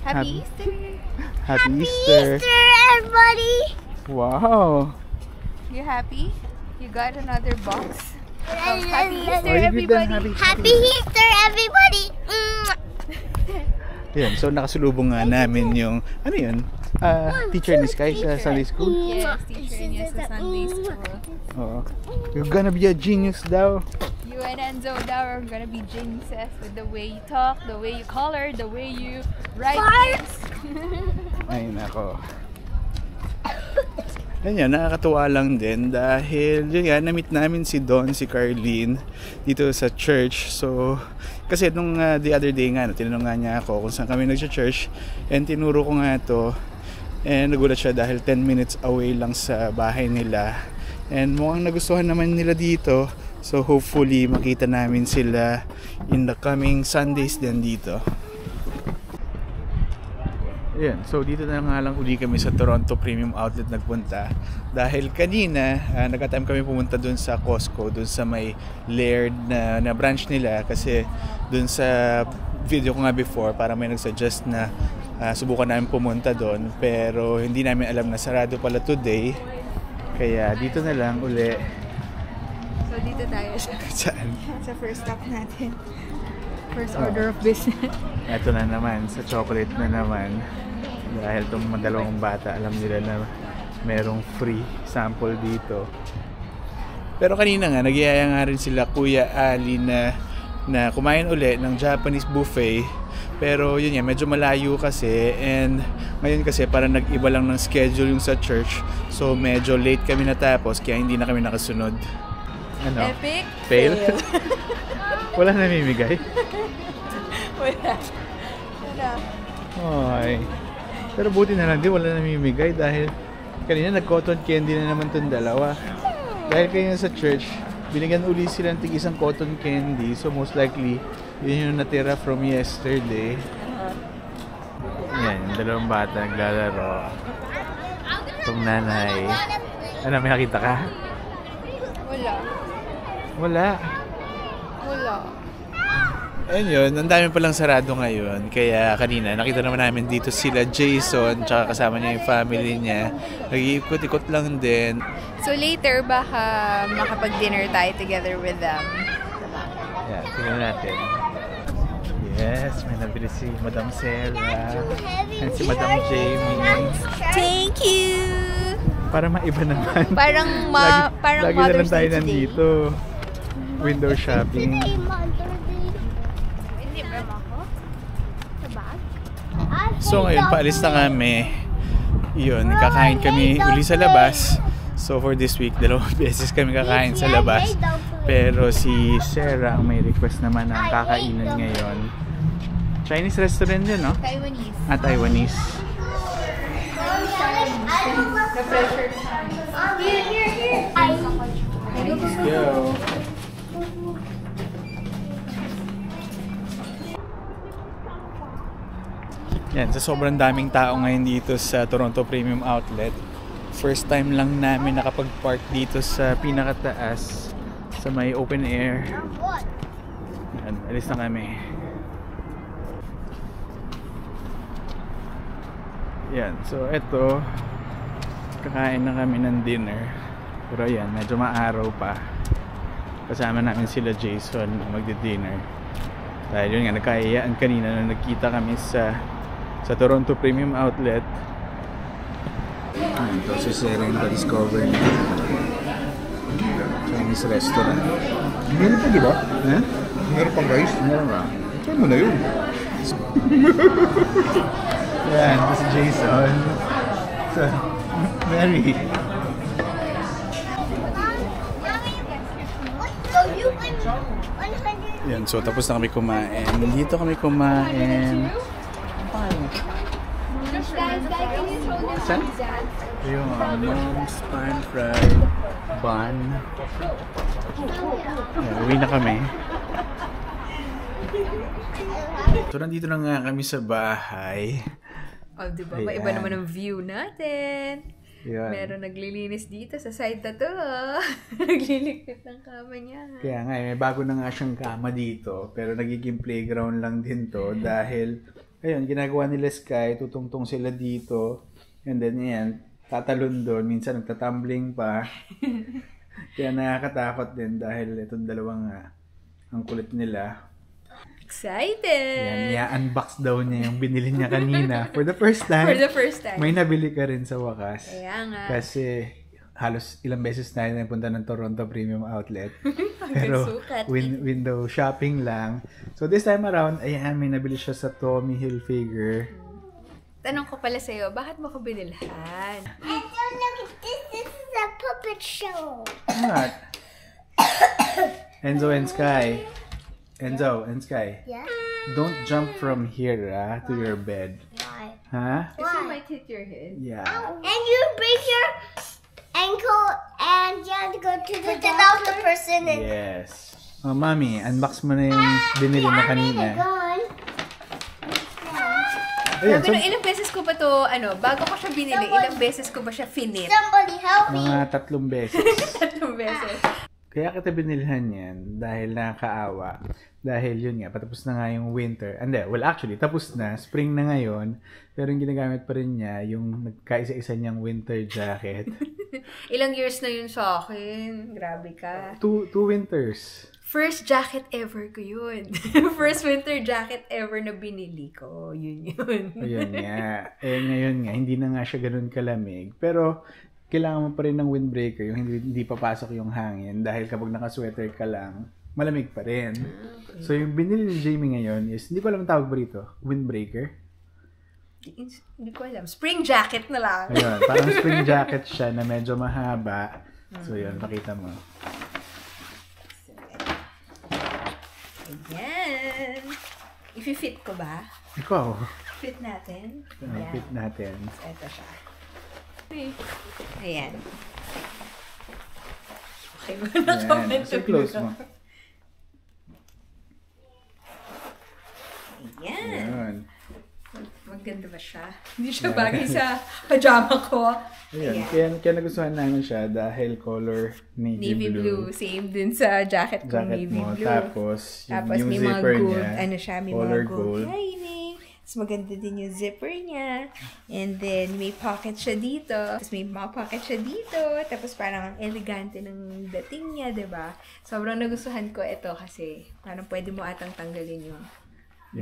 Happy Easter! Happy Easter, everybody! Wow! You happy? You got another box? Oh, happy Easter, Oh, everybody! Happy Easter, everybody! Yan, so nakasulubong nga namin yung, ano yun? Teacher ni Sky sa Sunday School? Yes, teacher niya sa Sunday School. Oo. You're gonna be a genius daw. You and Enzo now are gonna be geniuses with the way you talk, the way you color, the way you write things. Ay, nako. Yan yan, nakakatuwa lang din dahil yun nga, na-meet namin si Don, si Carlene dito sa church. So, kasi nung the other day nga, tinanong nga niya ako kung saan kami nag-church and tinuro ko nga to and nagulat siya dahil 10 minutes away lang sa bahay nila and mukhang nagustuhan naman nila dito. So hopefully makita namin sila in the coming Sundays din dito. Ayan, so dito na nga lang uli kami sa Toronto Premium Outlet nagpunta dahil kanina nagka-time kami pumunta dun sa Costco, dun sa may Laird na branch nila kasi dun sa video ko nga before para may nagsuggest na subukan namin pumunta dun pero hindi namin alam na sarado pala today kaya dito na lang uli. So dito tayo Saan? sa first stop natin. First order of business. Ito na naman, sa chocolate na naman. Dahil itong dalawang bata, alam nila na merong free sample dito. Pero kanina nga, nagyaya nga rin sila Kuya Ali na kumain uli ng Japanese buffet. Pero yun nga, medyo malayo kasi. And ngayon kasi parang nag-iba lang ng schedule yung sa church. So medyo late kami natapos, kaya hindi na kami nakasunod. Ano? Epic Fail? Wala namimigay? Wala. Ay. Pero buti na lang din wala namimigay dahil kanina nag-cotton candy na naman itong dalawa. Dahil kanina sa church, binigyan uli sila ng tig-isang cotton candy. So most likely, yun yung natira from yesterday. Yan, yung dalawang bata naglalaro. Itong nanay. Ano, may nakita ka? Wala. Wala. Wala. Ayun yun, ang dami palang sarado ngayon. Kaya kanina, nakita naman namin dito sila Jason, tsaka kasama niya yung family niya. Nag-iikot-ikot lang din. So later, baka makapag-dinner tayo together with them. Yan, tingnan natin. Yes, may nabili si Madam Sarah and si Madam Jamie. Thank you! Para maiba naman. Parang parang lagi na lang Mother's tayo Day today. nandito. Window shopping. Hindi ba ako? Sa bag? So ngayon, paalis na kami. Yun, kakain kami uli sa labas. So for this week, 2 beses kami kakain sa labas. Pero si Sarah ang may request naman ng kakainan ngayon. Chinese restaurant din, no? Taiwanese. Taiwanese. The pressure. Here. Let's go. Yan, sa sobrang daming tao ngayon dito sa Toronto Premium Outlet. First time lang namin nakapag-park dito sa pinakataas sa may open air. Yan, alis na kami. Yan, so eto, kakain na kami ng dinner. Pero yan, medyo maaraw pa. Kasama namin sila Jason magdi-dinner. Dahil yun nga, nagkayayaan kanina na nagkita kami sa Toronto Premium Outlet. Ito si Sarah yung pa-discover niya. Chinese restaurant. Meron pa, di ba? Ha? Meron pang guys? Meron ba? Saan mo na yun? Yan, ito si Jason. So, Mary. Yan, so tapos na kami kumain. Dito kami kumain. Saan? Yung mom's pan fried bun. Yan, uwi na kami. So nandito na nga kami sa bahay. Oh, diba? Maiba naman ang view natin. Yan. Meron naglilinis dito sa side na to. Nagliligpit ng kama niya. Kaya nga, may bago na nga siyang kama dito. Pero nagiging playground lang din to dahil ayun, ginagawa nila Sky, tutungtong sila dito. And then, yan, tatalon doon. Minsan, nagtatumbling pa. Kaya nakakatakot din dahil itong dalawang ang kulit nila. Excited! Yan, i-unbox daw niya yung binili niya kanina. For the first time. For the first time. May nabili ka rin sa wakas. Kaya nga. Kasi halos ilang beses na napunta ng Toronto Premium Outlet. Pero window shopping lang. So this time around, ayan, may nabili siya sa Tommy Hilfiger. Tanong ko pala sa'yo, bakit mo ko binilhan? I don't look at this. This is a puppet show. What? Enzo and Sky. Enzo and Sky. Yeah? Don't jump from here to your bed. Why? Huh? Kasi you might hit your head. Yeah. And you break your ankle and you have to go to the doctor person and Yes. Oh, Mami, unbox mo na yung binili mo kanina. Ayun, Sabi nung ilang beses ko ba to, bago ko siya binili, ilang beses ko ba siya finit? somebody help me. mga 3 beses. 3 beses. Kaya kita binilhan yan dahil nakakaawa. Dahil yun nga, patapos na nga yung winter. Well, actually, tapos na. Spring na ngayon. Pero yung ginagamit pa rin niya, yung nagkaisa-isa niyang winter jacket. Ilang years na yun sa akin. Grabe ka. Two winters. First jacket ever ko yun. First winter jacket ever na binili ko. Yun. Ayun nga. Ngayon nga, hindi na nga siya ganun kalamig. Pero, kailangan mo pa rin ng windbreaker, yung hindi papasok yung hangin. Dahil kapag nakasweater ka lang, malamig pa rin. Okay. So, yung binili ni Jamie ngayon is, hindi ko alam ang tawag ba rito? Windbreaker? Hindi ko alam. Spring jacket na lang. Ayun, parang spring jacket siya na medyo mahaba. So, yun, pakita mo. Ayan. If-fit ko ba? Ikaw. Fit natin. Fit natin. Ito siya. Ayan. Okay, Ayan. So, close mo. Ayan. Ayan. Maganda ba siya? Hindi siya bagay sa pajama ko. Ayan. Kaya nagustuhan namin siya dahil color navy blue. Same din sa jacket ko, navy mo. blue. Tapos yung may mga zipper gold, niya, may color mga gold lining. Tapos maganda din yung zipper niya. And then, may pocket siya dito. Tapos may mga pocket siya dito. Tapos parang elegante ng dating niya, diba? Sobrang nagustuhan ko ito kasi parang pwede mo atang tanggalin yung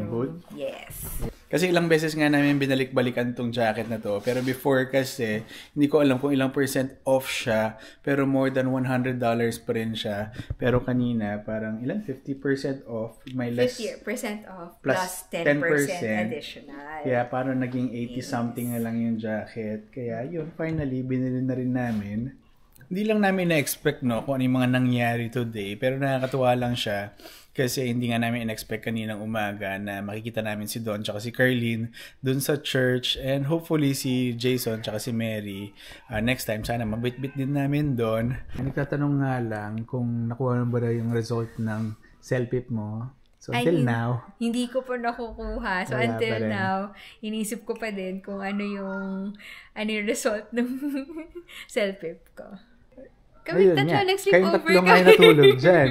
hood? Yes. Kasi ilang beses nga namin binalik-balikan tong jacket na to. Pero before kasi, hindi ko alam kung ilang % off siya. Pero more than $100 pa rin siya. Pero kanina, parang ilan? 50% off. May less 50% off plus plus 10% 10%. additional. Kaya parang naging 80-something na lang yung jacket. Kaya yun, finally, binili na rin namin. Hindi lang namin na-expect, no, kung ano yung mga nangyari today. Pero nakakatuwa lang siya. Kasi hindi nga namin in-expect kaninang umaga na makikita namin si Don tsaka si Carlene dun sa church. And hopefully si Jason tsaka si Mary, next time sana mabit-bit din namin doon. Nagtatanong nga lang kung nakuha na ba yung result ng selfie mo. So until now, hindi ko pa nakukuha. So wala until pa rin. now, inisip ko pa din kung ano yung result ng selfie ko. Kami ayun tatlo nga. nag-sleep Kayong over. tatlo nga yung natulog dyan.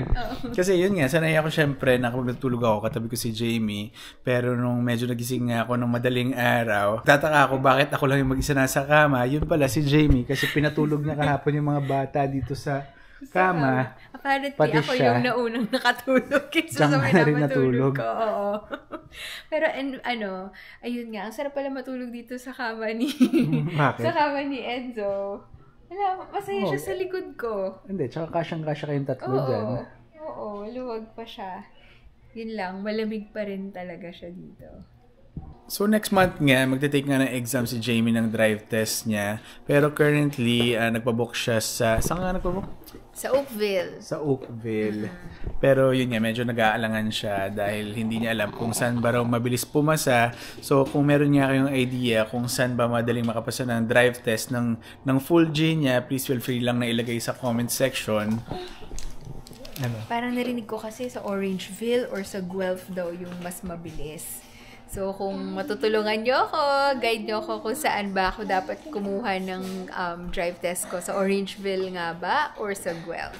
Kasi yun nga, sanay ako syempre na kapag natulog ako, katabi ko si Jamie. Pero nung medyo nagising nga ako ng madaling araw, tataka ako bakit ako lang yung mag-isa nasa kama. Yun pala si Jamie kasi pinatulog niya kahapon yung mga bata dito sa kama. Apparently, pati ako siya, yung naunang nakatulog kaysa tsaka sa na rin pinapatulog natulog. ko. Oo. Pero ayun nga, ang sarap pala matulog dito sa kama ni Bakit? sa kama ni Enzo. Wala, masaya siya sa likod ko. Hindi, tsaka kasyang-kasya kayong tatlo Oo. dyan. Oo, luwag pa siya. Yun lang, malamig pa rin talaga siya dito. So next month nga, magte-take nga ng exam si Jamie ng drive test niya. Pero currently, nagpabook siya saan nga nagpabook? Sa Oakville. Sa Oakville. Pero yun nga, medyo nag-aalangan siya dahil hindi niya alam kung saan ba raw mabilis pumasa. So kung meron niya kayong idea kung saan ba madaling makapasa ng drive test ng full G niya, please feel free lang na ilagay sa comment section. Ano? Parang narinig ko kasi sa Orangeville or sa Guelph daw yung mas mabilis. So, kung matutulungan nyo ako, guide nyo ako kung saan ba ako dapat kumuha ng drive test ko. Sa Orangeville nga ba or sa Guelph?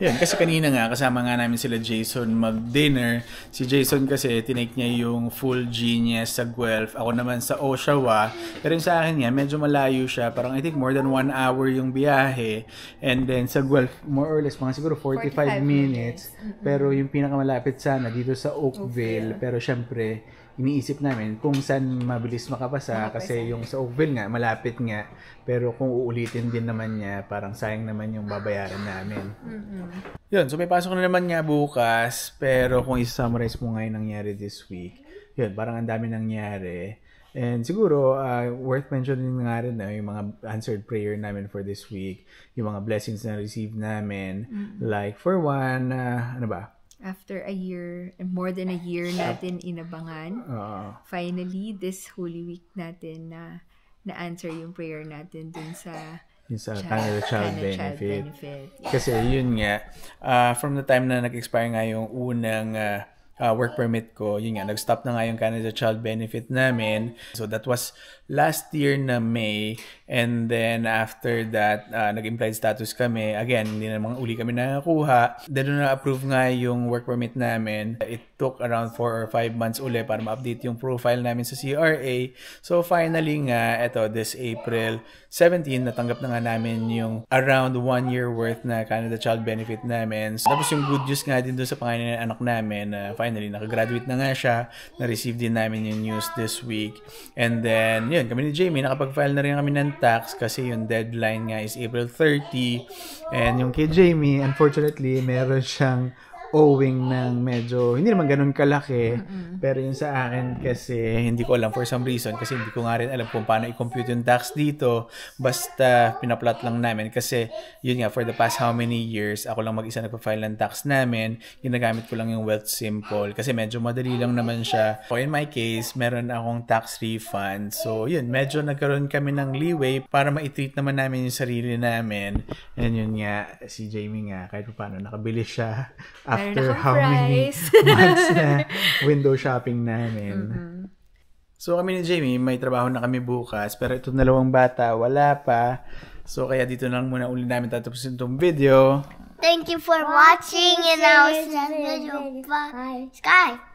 Yun, kasi kanina nga, kasama nga namin sila Jason mag-dinner. Si Jason kasi, tinake niya yung full Genius sa Guelph. Ako naman sa Oshawa. Pero yung sa akin niya, medyo malayo siya. Parang I think more than 1 hour yung biyahe. And then sa Guelph, more or less, mga siguro 45 minutes. Pero yung pinakamalapit sana, dito sa Oakville. Pero syempre, iniisip namin kung saan mabilis makapasa. Kasi yung sa Oakville nga, malapit nga. Pero kung uulitin din naman niya, parang sayang naman yung babayaran namin. Yun, so may pasok na naman nga bukas. Pero kung isa-summarize mo nga yung nangyari this week, yun, parang ang dami nangyari. And siguro, worth mentioning nga rin na yung mga answered prayer namin for this week. Yung mga blessings na receive namin. Like, for one, ano ba? After a year, more than a year natin inabangan. Finally, this Holy Week natin na-answer yung prayer natin dun sa Canada Child Benefit. Yeah. Kasi yun nga, from the time na nag-expire nga yung unang work permit ko, yun nga, nag-stop na nga yung Canada Child Benefit namin. So that was last year na May. And then after that, nag-implied status kami. Again, hindi namang uli kami nakakuha. Then na-approve nga yung work permit namin. It took around 4 or 5 months uli para ma-update yung profile namin sa CRA. So finally nga, eto, this April 17, natanggap na nga namin yung around 1 year worth na Canada Child Benefit namin. So, tapos yung good news nga din doon sa pangalan ng anak namin, finally, nakagraduate na nga siya. Na-receive din namin yung news this week. And then, yun, kami ni Jamie, nakapag-file na rin kami ng tax kasi yung deadline nga is April 30. And yung kay Jamie, unfortunately, meron siyang owing ng medyo, hindi naman ganun kalaki, pero yung sa akin kasi, hindi ko alam for some reason, kasi hindi ko nga rin alam kung paano i-compute yung tax dito, basta pinaplot lang namin, kasi yun nga, for the past how many years, ako lang mag-isa nagpa-file ng tax namin, ginagamit ko lang yung Wealth Simple, kasi medyo madali lang naman siya. So in my case, meron akong tax refund, so yun, medyo nagkaroon kami ng leeway para ma-treat naman namin yung sarili namin, and yun nga, si Jamie nga, kahit paano, nakabili siya after how many months na window shopping namin. So kami ni Jamie, may trabaho na kami bukas, pero itong 2 bata, wala pa. So kaya dito na lang muna uli namin tatapusin itong video. Thank you for watching and I will see you. Bye. Sky.